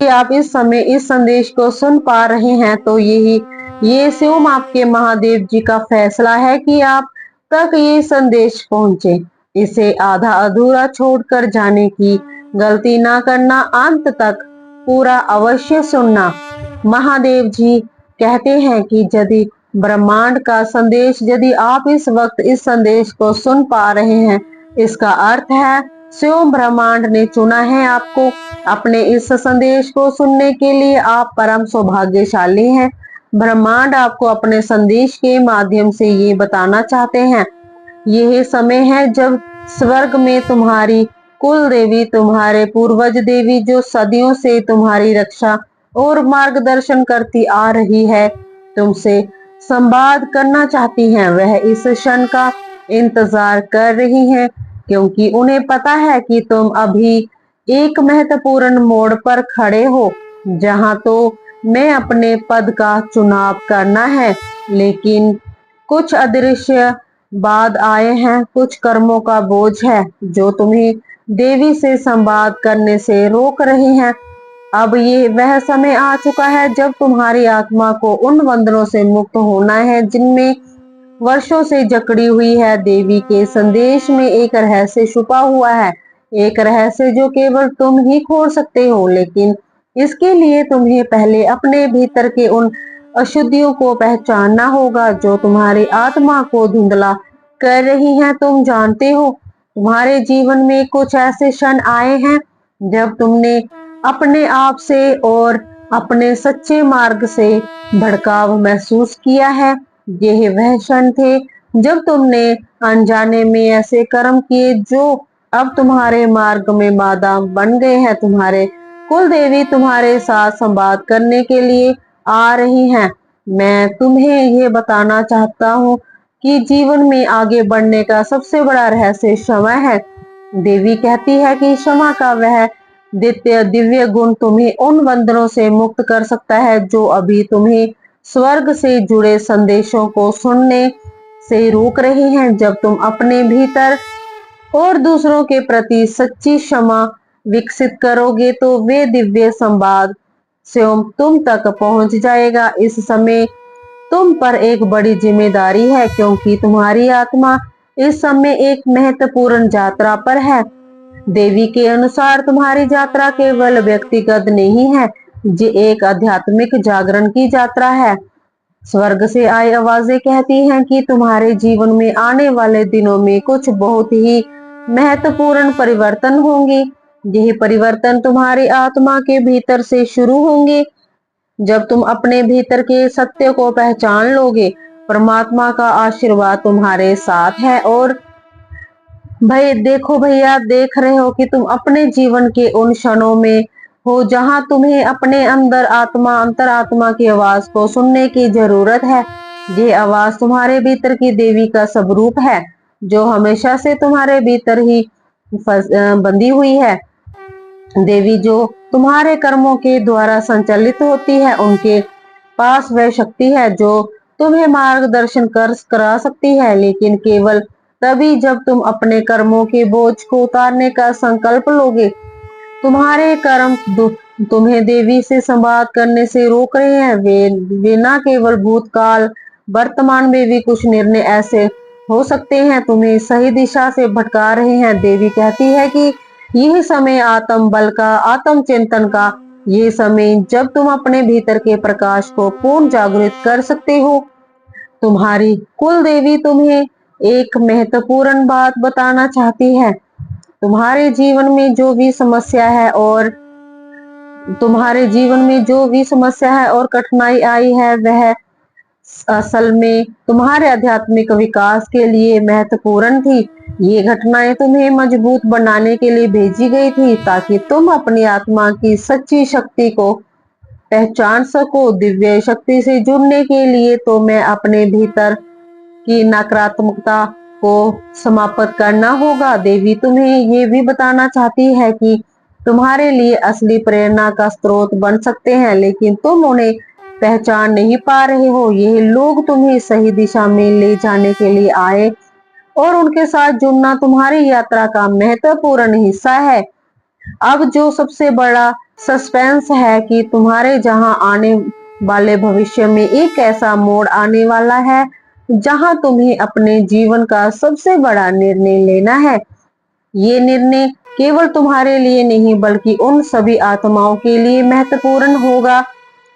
कि आप इस समय इस संदेश को सुन पा रहे हैं तो ये स्वयं आपके महादेव जी का फैसला है कि आप तक ये संदेश पहुंचे। इसे आधा अधूरा छोड़कर जाने की गलती ना करना, अंत तक पूरा अवश्य सुनना। महादेव जी कहते हैं कि यदि ब्रह्मांड का संदेश, यदि आप इस वक्त इस संदेश को सुन पा रहे हैं, इसका अर्थ है स्वयं ब्रह्मांड ने चुना है आपको अपने इस संदेश को सुनने के लिए। आप परम सौभाग्यशाली हैं। ब्रह्मांड आपको अपने संदेश के माध्यम से ये बताना चाहते हैं, यह समय है जब स्वर्ग में तुम्हारी कुल देवी, तुम्हारे पूर्वज देवी जो सदियों से तुम्हारी रक्षा और मार्गदर्शन करती आ रही है, तुमसे संवाद करना चाहती हैं। वह इस क्षण का इंतजार कर रही हैं क्योंकि उन्हें पता है कि तुम अभी एक महत्वपूर्ण मोड़ पर खड़े हो जहां तो मैं अपने पद का चुनाव करना है, लेकिन कुछ अदृश्य बाद आए हैं, कुछ कर्मों का बोझ है जो तुम्हें देवी से संवाद करने से रोक रहे हैं। अब ये वह समय आ चुका है जब तुम्हारी आत्मा को उन बंधनों से मुक्त होना है जिनमें वर्षों से जकड़ी हुई है। देवी के संदेश में एक रहस्य छुपा हुआ है, एक रहस्य जो केवल तुम ही खोल सकते हो, लेकिन इसके लिए तुम्हें पहले अपने भीतर के उन अशुद्धियों को पहचानना होगा जो तुम्हारी आत्मा को धुंधला कर रही हैं। तुम जानते हो, तुम्हारे जीवन में कुछ ऐसे क्षण आए हैं जब तुमने अपने आप से और अपने सच्चे मार्ग से भड़काव महसूस किया है। यह वह क्षण थे जब तुमने अनजाने में ऐसे कर्म किए जो अब तुम्हारे मार्ग में बाधा बन गए हैं। तुम्हारे कुल देवी तुम्हारे साथ संवाद करने के लिए आ रही हैं। मैं तुम्हें ये बताना चाहता हूँ कि जीवन में आगे बढ़ने का सबसे बड़ा रहस्य क्षमा है। देवी कहती है कि क्षमा का वह दिव्य गुण तुम्हें उन बंधनों से मुक्त कर सकता है जो अभी तुम्हें स्वर्ग से जुड़े संदेशों को सुनने से रोक रहे हैं। जब तुम अपने भीतर और दूसरों के प्रति सच्ची क्षमा विकसित करोगे तो वे दिव्य संवाद स्वयं तुम तक पहुंच जाएगा। इस समय तुम पर एक बड़ी जिम्मेदारी है क्योंकि तुम्हारी आत्मा इस समय एक महत्वपूर्ण यात्रा पर है। देवी के अनुसार तुम्हारी यात्रा केवल व्यक्तिगत नहीं है, ये एक आध्यात्मिक जागरण की यात्रा है। स्वर्ग से आई आवाजें कहती हैं कि तुम्हारे जीवन में आने वाले दिनों में कुछ बहुत ही महत्वपूर्ण परिवर्तन होंगे। यही परिवर्तन तुम्हारी आत्मा के भीतर से शुरू होंगे। जब तुम अपने भीतर के सत्य को पहचान लोगे, परमात्मा का आशीर्वाद तुम्हारे साथ है। और भाई देखो भैया, देख रहे हो कि तुम अपने जीवन के उन क्षणों में हो जहां तुम्हें अपने अंदर अंतरात्मा की आवाज को सुनने की जरूरत है। ये आवाज तुम्हारे भीतर की देवी का स्वरूप है जो हमेशा से तुम्हारे भीतर ही बंधी हुई है। देवी जो तुम्हारे कर्मों के द्वारा संचालित होती है, उनके पास वह शक्ति है जो तुम्हें मार्गदर्शन करा सकती है, लेकिन केवल तभी जब तुम अपने कर्मों के बोझ को उतारने का संकल्प लोगे। तुम्हारे कर्म तुम्हें देवी से संवाद करने से रोक रहे हैं। वे न केवल भूतकाल, वर्तमान में भी कुछ निर्णय ऐसे हो सकते हैं तुम्हें सही दिशा से भटका रहे हैं। देवी कहती है कि यह समय आत्म बल का, आत्म चिंतन का, ये समय जब तुम अपने भीतर के प्रकाश को पूर्ण जागृत कर सकते हो। तुम्हारी कुल देवी तुम्हें एक महत्वपूर्ण बात बताना चाहती है। तुम्हारे जीवन में जो भी समस्या है और कठिनाई आई है, वह असल में तुम्हारे आध्यात्मिक विकास के लिए महत्वपूर्ण थी। ये घटनाएं तुम्हें मजबूत बनाने के लिए भेजी गई थी ताकि तुम अपनी आत्मा की सच्ची शक्ति को पहचान सको। दिव्य शक्ति से जुड़ने के लिए तो मैं अपने भीतर की नकारात्मकता को समाप्त करना होगा। देवी तुम्हें ये भी बताना चाहती है कि तुम्हारे लिए असली प्रेरणा का स्रोत बन सकते हैं, लेकिन तुम उन्हें पहचान नहीं पा रहे हो। ये लोग तुम्हें सही दिशा में ले जाने के लिए आए और उनके साथ जुड़ना तुम्हारी यात्रा का महत्वपूर्ण हिस्सा है। अब जो सबसे बड़ा सस्पेंस है कि तुम्हारे जहां आने वाले भविष्य में एक ऐसा मोड़ आने वाला है जहां तुम्हें अपने जीवन का सबसे बड़ा निर्णय लेना है। ये निर्णय केवल तुम्हारे लिए नहीं बल्कि उन सभी आत्माओं के लिए महत्वपूर्ण होगा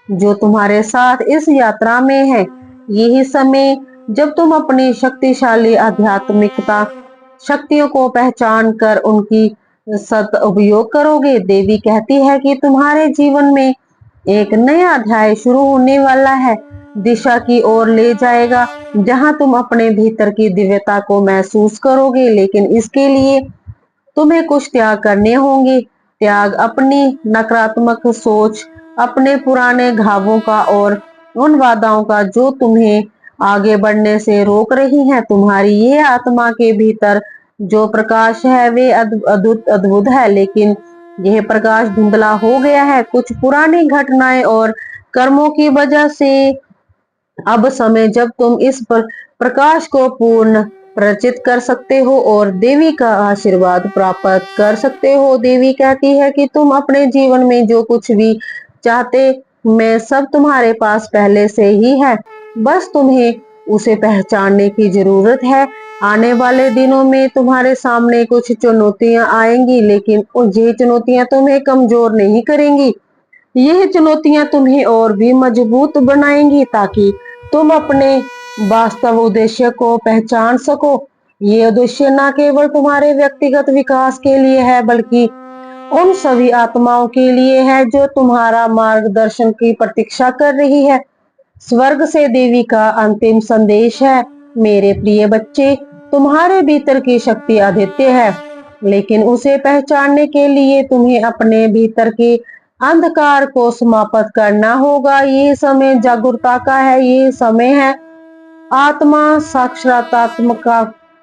जो तुम्हारे साथ इस यात्रा में है। यही समय जब तुम अपनी शक्तिशाली आध्यात्मिकता शक्तियों को पहचान कर उनकी सदुपयोग करोगे। देवी कहती है कि तुम्हारे जीवन में एक नया अध्याय शुरू होने वाला है, दिशा की ओर ले जाएगा जहां तुम अपने भीतर की दिव्यता को महसूस करोगे। लेकिन इसके लिए तुम्हें कुछ त्याग करने होंगे। त्याग अपनी नकारात्मक सोच, अपने पुराने घावों का और उन बाधाओं का जो तुम्हें आगे बढ़ने से रोक रही हैं। तुम्हारी ये आत्मा के भीतर जो प्रकाश है वे अद्भुत अद्भुत है, लेकिन यह प्रकाश धुंधला हो गया है कुछ पुरानी घटनाएं और कर्मों की वजह से। अब समय जब तुम इस प्रकाश को पूर्ण प्रचित कर सकते हो और देवी का आशीर्वाद प्राप्त कर सकते हो। देवी कहती है कि तुम अपने जीवन में जो कुछ भी चाहते मैं सब तुम्हारे पास पहले से ही है, बस तुम्हें उसे पहचानने की जरूरत है। आने वाले दिनों में तुम्हारे सामने कुछ चुनौतियां आएंगी, लेकिन ये चुनौतियां तुम्हें कमजोर नहीं करेंगी। यह चुनौतियां तुम्हें और भी मजबूत बनाएंगी ताकि तुम अपने वास्तव उद्देश्य को पहचान सको। ये उद्देश्य न केवल तुम्हारे व्यक्तिगत विकास के लिए है बल्कि उन सभी आत्माओं के लिए है जो तुम्हारा मार्गदर्शन की प्रतीक्षा कर रही है। स्वर्ग से देवी का अंतिम संदेश है, मेरे प्रिय बच्चे, तुम्हारे भीतर की शक्ति अद्वितीय है, लेकिन उसे पहचानने के लिए तुम्हें अपने भीतर के अंधकार को समाप्त करना होगा। ये समय जागरूकता का है, ये समय है आत्मा साक्षात्कार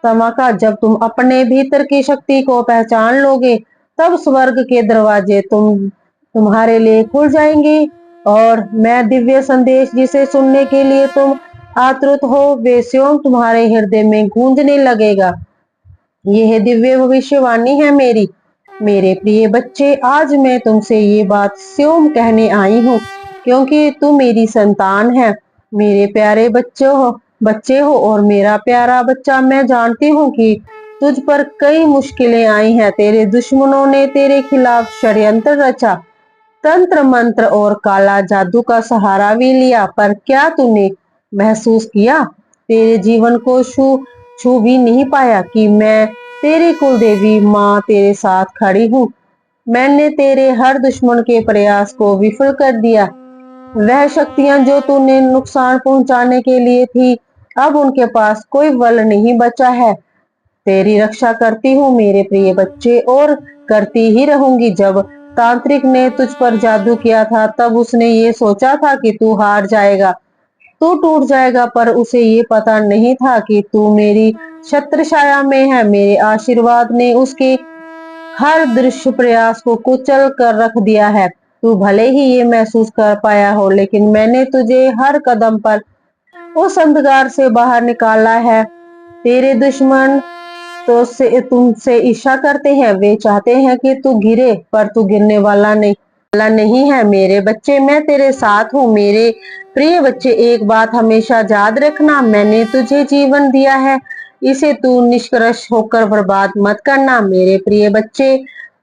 का। जब तुम अपने भीतर की शक्ति को पहचान लोगे तब स्वर्ग के दरवाजे तुम्हारे लिए खुल जाएंगे और मैं दिव्य संदेश जिसे सुनने के लिए तुम आतुर हो वे स्वयं तुम्हारे हृदय में गूंजने लगेगा। यह दिव्य भविष्यवाणी है मेरे प्रिय बच्चे। आज मैं तुमसे ये बात स्वयं कहने आई हूँ क्योंकि तू मेरी संतान है, मेरे प्यारे बच्चे हो और मेरा प्यारा बच्चा, मैं जानती हूँ कि तुझ पर कई मुश्किलें आई हैं। तेरे दुश्मनों ने तेरे खिलाफ षड्यंत्र रचा, तंत्र मंत्र और काला जादू का सहारा भी लिया, पर क्या तूने महसूस किया तेरे जीवन को छू भी नहीं पाया कि मैं तेरी कुल देवी माँ तेरे साथ खड़ी हूँ। मैंने तेरे हर दुश्मन के प्रयास को विफल कर दिया। वह शक्तियां जो तूने नुकसान पहुंचाने के लिए थी अब उनके पास कोई बल नहीं बचा है। तेरी रक्षा करती हूँ मेरे प्रिय बच्चे और करती ही रहूंगी। जब तांत्रिक ने तुझ पर जादू किया था तब उसने ये सोचा था कि तू हार जाएगा, तू टूट जाएगा, पर उसे ये पता नहीं था कि तू मेरी छत्र छाया में है। मेरे आशीर्वाद ने उसके हर दृश्य प्रयास को कुचल कर रख दिया है। तू भले ही ये महसूस कर पाया हो, लेकिन मैंने तुझे हर कदम पर उस अंधकार से बाहर निकाला है। तेरे दुश्मन तो तुमसे ईर्ष्या करते हैं, वे चाहते हैं कि तू गिरे, पर तू गिरने वाला नहीं है मेरे बच्चे, मैं तेरे साथ हूँ। मेरे प्रिय बच्चे, एक बात हमेशा याद रखना, मैंने तुझे जीवन दिया है, इसे तू निष्कर्ष होकर बर्बाद मत करना। मेरे प्रिय बच्चे,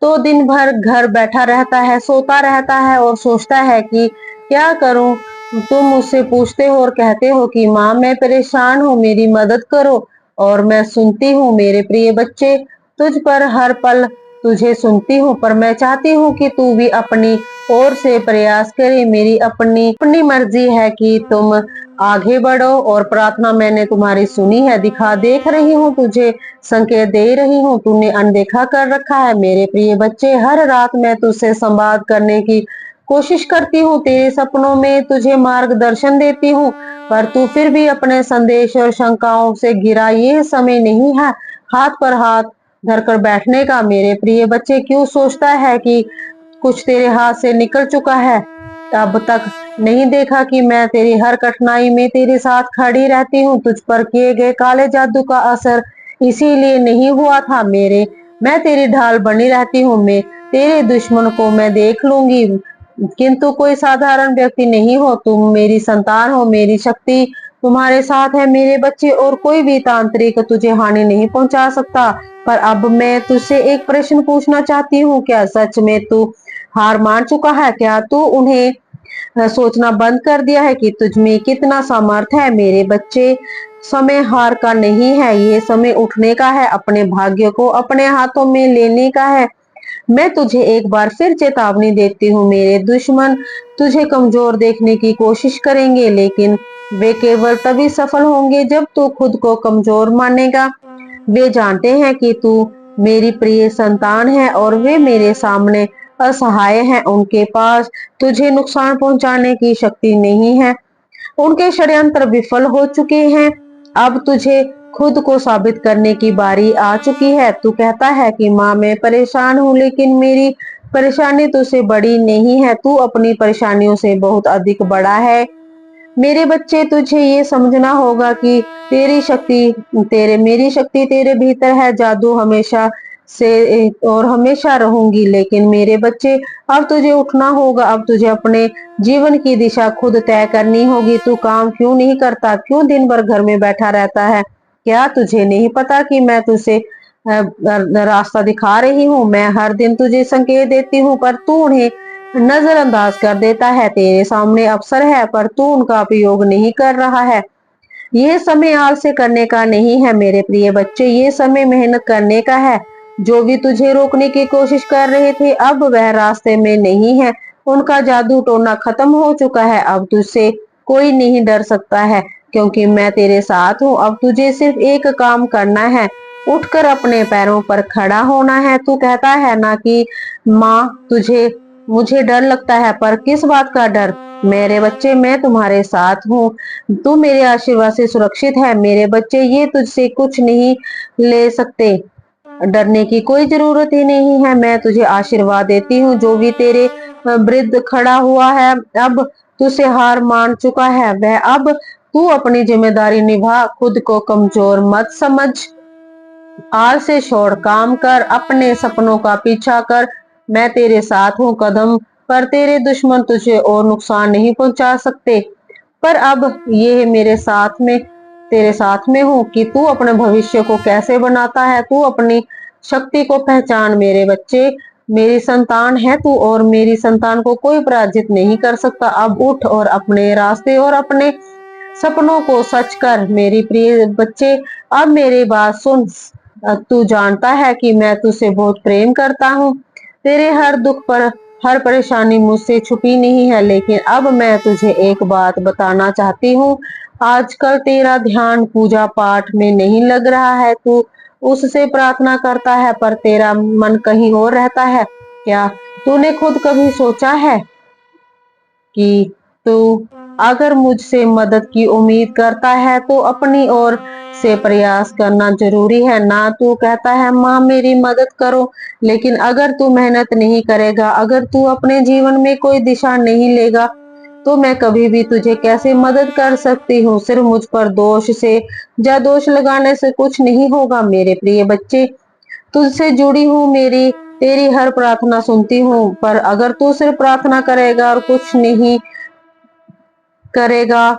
तो दिन भर घर बैठा रहता है, सोता रहता है और सोचता है कि क्या करूं। तुम मुझसे पूछते हो और कहते हो कि माँ मैं परेशान हूँ, मेरी मदद करो, और मैं सुनती हूँ। मेरे प्रिय बच्चे, तुझ पर हर पल तुझे सुनती हूँ, पर मैं चाहती हूँ कि तू भी अपनी ओर से प्रयास करे। मेरी अपनी मर्जी है कि तुम आगे बढ़ो और प्रार्थना मैंने तुम्हारी सुनी है, देख रही हूँ, तुझे संकेत दे रही हूँ, तूने अनदेखा कर रखा है। मेरे प्रिय बच्चे, हर रात मैं तुझसे संवाद करने की कोशिश करती हूँ, तेरे सपनों में तुझे मार्गदर्शन देती हूँ, पर तू फिर भी अपने संदेश और शंकाओं से घिरा। ये समय नहीं है हाथ पर हाथ धरकर बैठने का। मेरे प्रिय बच्चे, क्यों सोचता है कि कुछ तेरे हाथ से निकल चुका है? अब तक नहीं देखा कि मैं तेरी हर कठिनाई में तेरे साथ खड़ी रहती हूँ। तुझ पर किए गए काले जादू का असर इसीलिए नहीं हुआ था। मैं तेरी ढाल बनी रहती हूँ। मैं तेरे दुश्मन को मैं देख लूंगी, किंतु कोई साधारण व्यक्ति नहीं हो, तुम मेरी संतान हो, मेरी शक्ति तुम्हारे साथ है मेरे बच्चे, और कोई भी तांत्रिक तुझे हानि नहीं पहुंचा सकता। पर अब मैं तुझसे एक प्रश्न पूछना चाहती हूँ, क्या सच में तू हार मान चुका है? क्या तू उन्हें सोचना बंद कर दिया है कि तुझ में कितना सामर्थ्य है? मेरे बच्चे, समय हार का नहीं है, ये समय उठने का है, अपने भाग्य को अपने हाथों में लेने का है। मैं तुझे एक बार फिर चेतावनी देती हूँ, मेरे दुश्मन तुझे कमजोर देखने की कोशिश करेंगे, लेकिन वे केवल तभी सफल होंगे जब तू खुद को कमजोर मानेगा। वे जानते हैं कि तू मेरी प्रिय संतान है और वे मेरे सामने असहाय हैं। उनके पास तुझे नुकसान पहुंचाने की शक्ति नहीं है, उनके षड्यंत्र विफल हो चुके हैं। अब तुझे खुद को साबित करने की बारी आ चुकी है। तू कहता है कि माँ मैं परेशान हूँ, लेकिन मेरी परेशानी तुझसे बड़ी नहीं है, तू अपनी परेशानियों से बहुत अधिक बड़ा है। मेरे बच्चे, तुझे ये समझना होगा कि मेरी शक्ति तेरे भीतर है, जादू हमेशा से और हमेशा रहूंगी। लेकिन मेरे बच्चे, अब तुझे उठना होगा, अब तुझे अपने जीवन की दिशा खुद तय करनी होगी। तू काम क्यों नहीं करता? क्यों दिन भर घर में बैठा रहता है? क्या तुझे नहीं पता कि मैं तुझे रास्ता दिखा रही हूँ? मैं हर दिन तुझे संकेत देती हूँ, पर तू उन्हें नजरअंदाज कर देता है। तेरे सामने अवसर है, पर तू उनका उपयोग नहीं कर रहा है। यह समय आलस्य करने का नहीं है मेरे प्रिय बच्चे, ये समय मेहनत करने का है। जो भी तुझे रोकने की कोशिश कर रहे थे, अब वह रास्ते में नहीं है। उनका जादू टोना खत्म हो चुका है। अब तुझसे कोई नहीं डर सकता है, क्योंकि मैं तेरे साथ हूँ। अब तुझे सिर्फ एक काम करना है, उठकर अपने पैरों पर खड़ा होना है। तू कहता है ना कि माँ तुझे मुझे डर लगता है, पर किस बात का डर? मेरे बच्चे, मैं तुम्हारे साथ हूँ, तू मेरे आशीर्वाद से सुरक्षित है। मेरे बच्चे, ये तुझसे कुछ नहीं ले सकते, डरने की कोई जरूरत ही नहीं है। मैं तुझे आशीर्वाद देती हूँ। जो भी तेरे विरुद्ध खड़ा हुआ है, अब तुझसे हार मान चुका है, वह अब तू अपनी जिम्मेदारी निभा, खुद को कमजोर मत समझ। आल से छोड़ काम कर, अपने सपनों का पीछा कर। मैं तेरे साथ हूँ, कदम पर तेरे दुश्मन तुझे और नुकसान नहीं पहुंचा सकते। पर अब ये मेरे साथ में तेरे साथ में हूँ कि तू अपने भविष्य को कैसे बनाता है। तू अपनी शक्ति को पहचान मेरे बच्चे, मेरी संतान है तू, और मेरी संतान को कोई पराजित नहीं कर सकता। अब उठ और अपने रास्ते और अपने सपनों को सच कर। मेरी प्रिय बच्चे, अब मेरी बात सुन। तू जानता है कि मैं तुझसे बहुत प्रेम करता हूँ। तेरे हर दुख पर हर परेशानी मुझसे छुपी नहीं है, लेकिन अब मैं तुझे एक बात बताना चाहती हूँ। आजकल तेरा ध्यान पूजा पाठ में नहीं लग रहा है। तू उससे प्रार्थना करता है, पर तेरा मन कहीं और रहता है। क्या तूने खुद कभी सोचा है कि तू अगर मुझसे मदद की उम्मीद करता है तो अपनी ओर से प्रयास करना जरूरी है ना? तू कहता है माँ मेरी मदद करो, लेकिन अगर तू मेहनत नहीं करेगा, अगर तू अपने जीवन में कोई दिशा नहीं लेगा, तो मैं कभी भी तुझे कैसे मदद कर सकती हूँ? सिर्फ मुझ पर दोष से या दोष लगाने से कुछ नहीं होगा। मेरे प्रिय बच्चे, तुझसे जुड़ी हूँ, मेरी तेरी हर प्रार्थना सुनती हूँ, पर अगर तू सिर्फ प्रार्थना करेगा और कुछ नहीं करेगा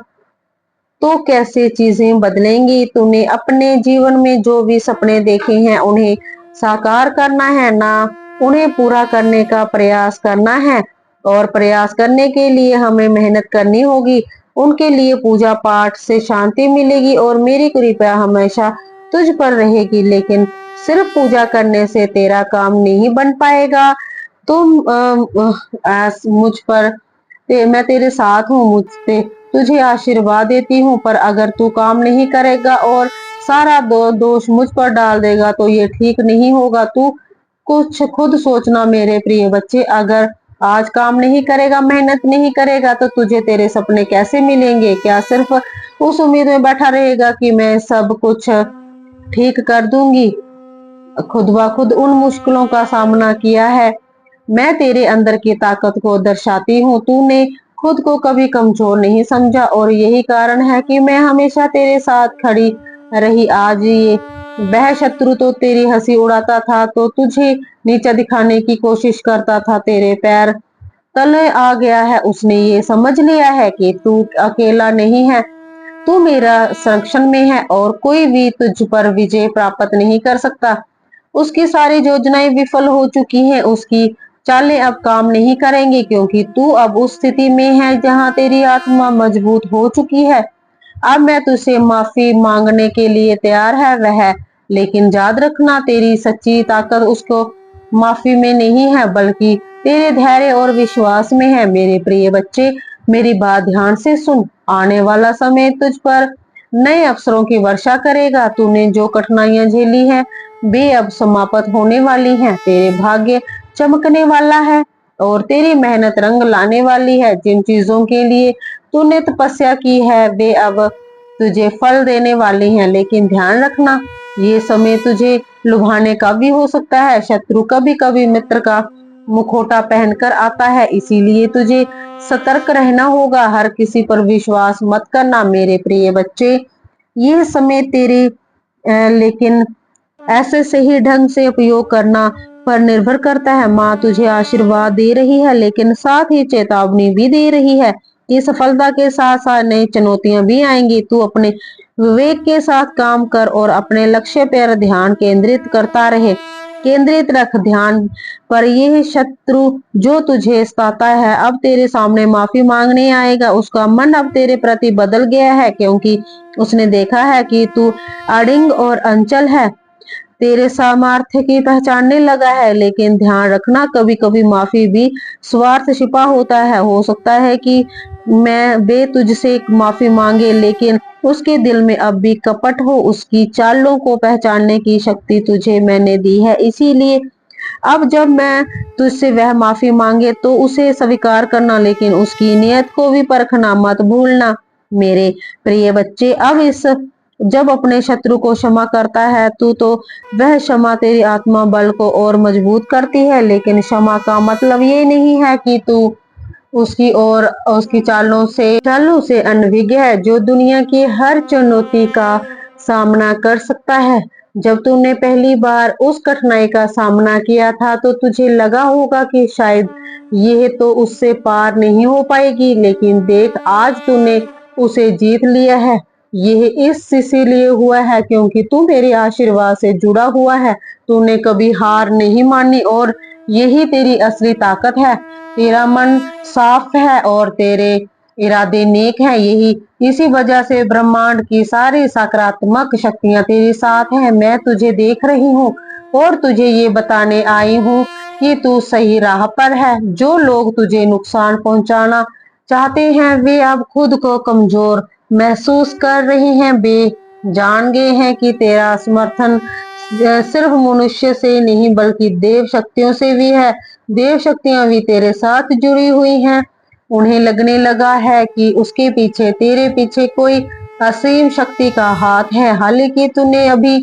तो कैसे चीजें बदलेंगी? तूने अपने जीवन में जो भी सपने देखे हैं उन्हें साकार करना है ना, उन्हें पूरा करने का प्रयास करना है। और प्रयास करने के लिए हमें मेहनत करनी होगी। उनके लिए पूजा पाठ से शांति मिलेगी और मेरी कृपा हमेशा तुझ पर रहेगी। लेकिन सिर्फ पूजा करने से तेरा काम नहीं बन पाएगा। तुम मुझ पर मैं तेरे साथ हूँ, मुझ पे तुझे आशीर्वाद देती हूँ, पर अगर तू काम नहीं करेगा और सारा दोष मुझ पर डाल देगा तो ये ठीक नहीं होगा। तू कुछ खुद सोचना मेरे प्रिय बच्चे, अगर आज काम नहीं करेगा, मेहनत नहीं करेगा, तो तुझे तेरे सपने कैसे मिलेंगे? क्या सिर्फ उस उम्मीद में बैठा रहेगा कि मैं सब कुछ ठीक कर दूंगी? खुद ब खुद उन मुश्किलों का सामना किया है। मैं तेरे अंदर की ताकत को दर्शाती हूँ। तूने खुद को कभी कमजोर नहीं समझा और यही कारण है कि मैं हमेशा तेरे साथ खड़ी रही। आज ये वह शत्रु तो तेरी हंसी उड़ाता था, तो तुझे नीचा दिखाने की कोशिश करता था, तेरे पैर तले आ गया है। उसने ये समझ लिया है कि तू अकेला नहीं है, तू मेरा संरक्षण में है और कोई भी तुझ पर विजय प्राप्त नहीं कर सकता। उसकी सारी योजनाएं विफल हो चुकी हैं, उसकी चालें अब काम नहीं करेंगी, क्योंकि तू अब उस स्थिति में है जहां तेरी आत्मा मजबूत हो चुकी है। अब मैं तुझसे माफी मांगने के लिए तैयार है वह, लेकिन याद रखना, तेरी सच्ची ताकत उसको माफी में नहीं है, बल्कि तेरे धैर्य और विश्वास में है। मेरे प्रिय बच्चे, मेरी बात ध्यान से सुन। आने वाला समय तुझ पर नए अवसरों की वर्षा करेगा। तूने जो कठिनाइयां झेली हैं, वे अब समाप्त होने वाली हैं। तेरे भाग्य चमकने वाला है और तेरी मेहनत रंग लाने वाली है। जिन चीजों के लिए तूने तपस्या की है, वे अब तुझे फल देने वाली हैं। लेकिन ध्यान रखना, ये समय तुझे लुभाने का भी हो सकता है। शत्रु कभी कभी मित्र का मुखौटा पहनकर आता है, इसीलिए तुझे सतर्क रहना होगा। हर किसी पर विश्वास मत करना मेरे प्रिय बच्चे। ये समय तेरे लेकिन ऐसे सही ढंग से उपयोग करना पर निर्भर करता है। माँ तुझे आशीर्वाद दे रही है, लेकिन साथ ही चेतावनी भी दे रही है कि सफलता के साथ साथ नई चुनौतियां भी आएंगी। तू अपने विवेक के साथ काम कर और अपने लक्ष्य पर ध्यान केंद्रित रख ध्यान पर। यह शत्रु जो तुझे सताता है, अब तेरे सामने माफी मांगने आएगा। उसका मन अब तेरे प्रति बदल गया है, क्योंकि उसने देखा है कि तू अड़िंग और अंचल है, तेरे सामर्थ्य की पहचानने लगा है। लेकिन ध्यान रखना, कभी कभी माफी भी स्वार्थ छिपा होता है। हो सकता है कि मैं बे तुझसे माफी मांगे, लेकिन उसके दिल में अब भी कपट हो। उसकी चालों को पहचानने की शक्ति तुझे मैंने दी है, इसीलिए अब जब मैं तुझसे वह माफी मांगे तो उसे स्वीकार करना, लेकिन उसकी नियत को भी परखना मत भूलना मेरे प्रिय बच्चे। अब इस जब अपने शत्रु को क्षमा करता है तू, तो वह क्षमा तेरी आत्मा बल को और मजबूत करती है। लेकिन क्षमा का मतलब ये नहीं है कि तू उसकी और उसकी चालों से अनभिज्ञ है, जो दुनिया की हर चुनौती का सामना कर सकता है। जब तूने पहली बार उस कठिनाई का सामना किया था, तो तुझे लगा होगा कि शायद यह तो उससे पार नहीं हो पाएगी, लेकिन देख, आज तूने उसे जीत लिया है। यह इसीलिए हुआ है क्योंकि तू मेरे आशीर्वाद से जुड़ा हुआ है। तूने कभी हार नहीं मानी और यही तेरी असली ताकत है। तेरा मन साफ है और तेरे इरादे नेक हैं। यही इसी वजह से ब्रह्मांड की सारी सकारात्मक शक्तियां तेरे साथ हैं। मैं तुझे देख रही हूँ और तुझे ये बताने आई हूँ कि तू सही राह पर है। जो लोग तुझे नुकसान पहुंचाना चाहते हैं, वे अब खुद को कमजोर महसूस कर रहे हैं। वे जान गए हैं कि तेरा समर्थन सिर्फ मनुष्य से नहीं, बल्कि देव शक्तियों से भी है। देव शक्तियां भी तेरे साथ जुड़ी हुई हैं। उन्हें लगने लगा है कि उसके पीछे, तेरे पीछे कोई असीम शक्ति का हाथ है। हालांकि तूने अभी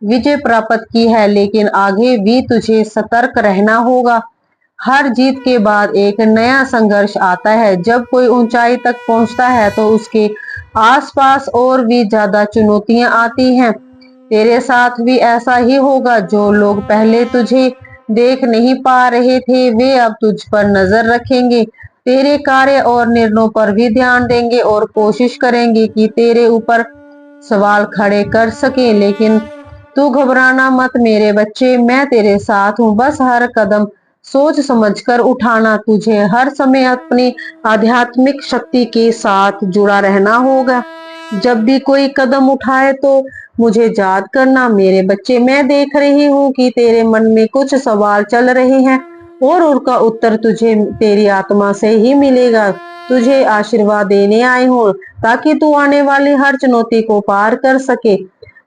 विजय प्राप्त की है, लेकिन आगे भी तुझे सतर्क रहना होगा। हर जीत के बाद एक नया संघर्ष आता है। जब कोई ऊंचाई तक पहुंचता है, तो उसके आसपास और भी ज्यादा चुनौतियां आती हैं। तेरे साथ भी ऐसा ही होगा। जो लोग पहले तुझे देख नहीं पा रहे थे, वे अब तुझ पर नजर रखेंगे, तेरे कार्य और निर्णयों पर भी ध्यान देंगे और कोशिश करेंगे कि तेरे ऊपर सवाल खड़े कर सके। लेकिन तू घबराना मत मेरे बच्चे, मैं तेरे साथ हूँ। बस हर कदम सोच समझकर उठाना। तुझे हर समय अपनी आध्यात्मिक शक्ति के साथ जुड़ा रहना होगा। जब भी कोई कदम उठाए तो मुझे याद करना मेरे बच्चे। मैं देख रही हूँ कि तेरे मन में कुछ सवाल चल रहे हैं और उनका उत्तर तुझे तेरी आत्मा से ही मिलेगा। तुझे आशीर्वाद देने आई हूँ ताकि तू आने वाली हर चुनौती को पार कर सके।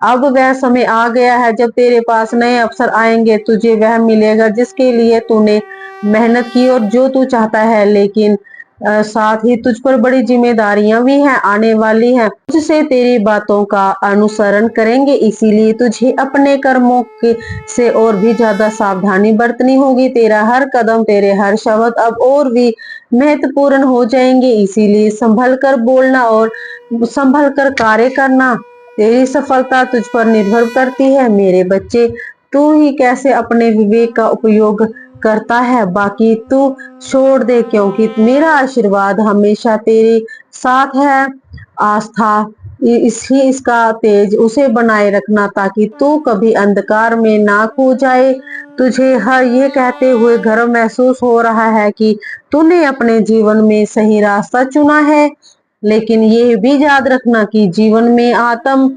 अब वह समय आ गया है जब तेरे पास नए अवसर आएंगे। तुझे वह मिलेगा जिसके लिए तूने मेहनत की और जो तू चाहता है। लेकिन साथ ही तुझ पर बड़ी जिम्मेदारियां भी हैं आने वाली हैं। तुझसे तेरी बातों का अनुसरण करेंगे, इसीलिए तुझे अपने कर्मों के से और भी ज्यादा सावधानी बरतनी होगी। तेरा हर कदम, तेरे हर शब्द अब और भी महत्वपूर्ण हो जाएंगे, इसीलिए संभल कर बोलना और संभल कर कार्य करना। तेरी सफलता तुझ पर निर्भर करती है मेरे बच्चे। तू ही कैसे अपने विवेक का उपयोग करता है, बाकी तू छोड़ दे, क्योंकि मेरा आशीर्वाद हमेशा तेरे साथ है। आस्था इसका तेज उसे बनाए रखना, ताकि तू कभी अंधकार में ना खो जाए। तुझे हर ये कहते हुए गर्व महसूस हो रहा है कि तूने अपने जीवन में सही रास्ता चुना है, लेकिन ये भी याद रखना कि जीवन में आत्म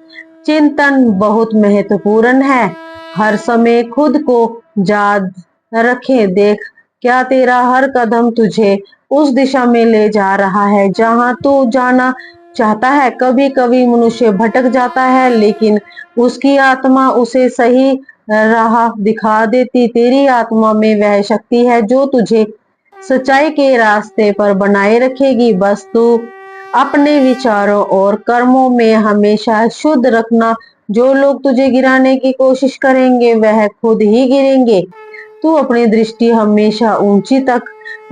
चिंतन बहुत महत्वपूर्ण है। हर समय खुद को याद रखे, देख क्या तेरा हर कदम तुझे उस दिशा में ले जा रहा है जहां तू जाना चाहता है। कभी कभी मनुष्य भटक जाता है, लेकिन उसकी आत्मा उसे सही राह दिखा देती। तेरी आत्मा में वह शक्ति है जो तुझे सच्चाई के रास्ते पर बनाए रखेगी। बस तू अपने विचारों और कर्मों में हमेशा शुद्ध रखना। जो लोग तुझे गिराने की कोशिश करेंगे वह खुद ही गिरेंगे। तू अपनी दृष्टि हमेशा ऊंची तक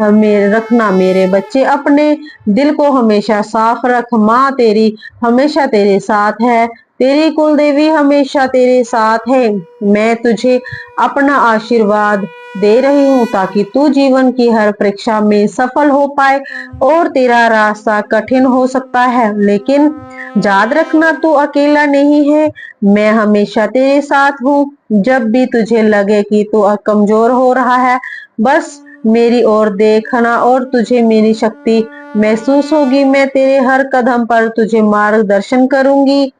में रखना मेरे बच्चे। अपने दिल को हमेशा साफ रख। माँ तेरी हमेशा तेरे साथ है, तेरी कुल देवी हमेशा तेरे साथ है। मैं तुझे अपना आशीर्वाद दे रही हूँ ताकि तू जीवन की हर परीक्षा में सफल हो पाए। और तेरा रास्ता कठिन हो सकता है, लेकिन याद रखना तू अकेला नहीं है। मैं हमेशा तेरे साथ हूँ। जब भी तुझे लगे कि तू कमजोर हो रहा है, बस मेरी ओर देखना और तुझे मेरी शक्ति महसूस होगी। मैं तेरे हर कदम पर तुझे मार्गदर्शन करूंगी।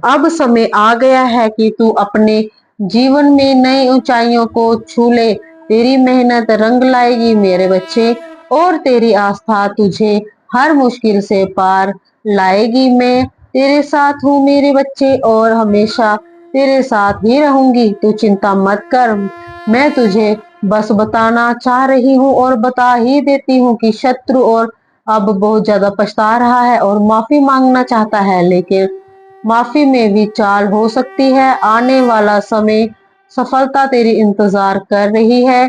अब समय आ गया है कि तू अपने जीवन में नई ऊंचाइयों को छू ले। तेरी मेहनत रंग लाएगी मेरे बच्चे, और तेरी आस्था तुझे हर मुश्किल से पार लाएगी। मैं तेरे साथ हूँ मेरे बच्चे, और हमेशा तेरे साथ ही रहूंगी। तू चिंता मत कर। मैं तुझे बस बताना चाह रही हूँ और बता ही देती हूँ कि शत्रु और अब बहुत ज्यादा पछता रहा है और माफी मांगना चाहता है, लेकिन माफी में भी चाल हो सकती है। आने वाला समय सफलता तेरी इंतजार कर रही है।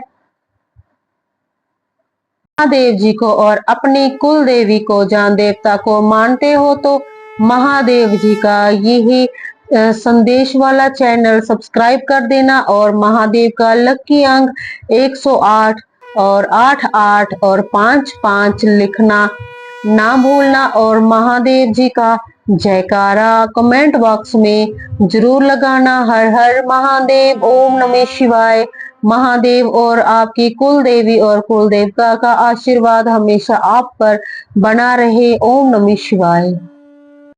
महादेव जी को और अपनी कुल देवी को, जान देवता को मानते हो तो महादेव जी का यही संदेश वाला चैनल सब्सक्राइब कर देना, और महादेव का लकी अंक 108 और 88 और 55 लिखना ना भूलना। और महादेव जी का जयकारा कमेंट बॉक्स में जरूर लगाना। हर हर महादेव, ओम नमः शिवाय। महादेव और आपकी कुल देवी और कुल देवता का आशीर्वाद हमेशा आप पर बना रहे। ओम नमः शिवाय।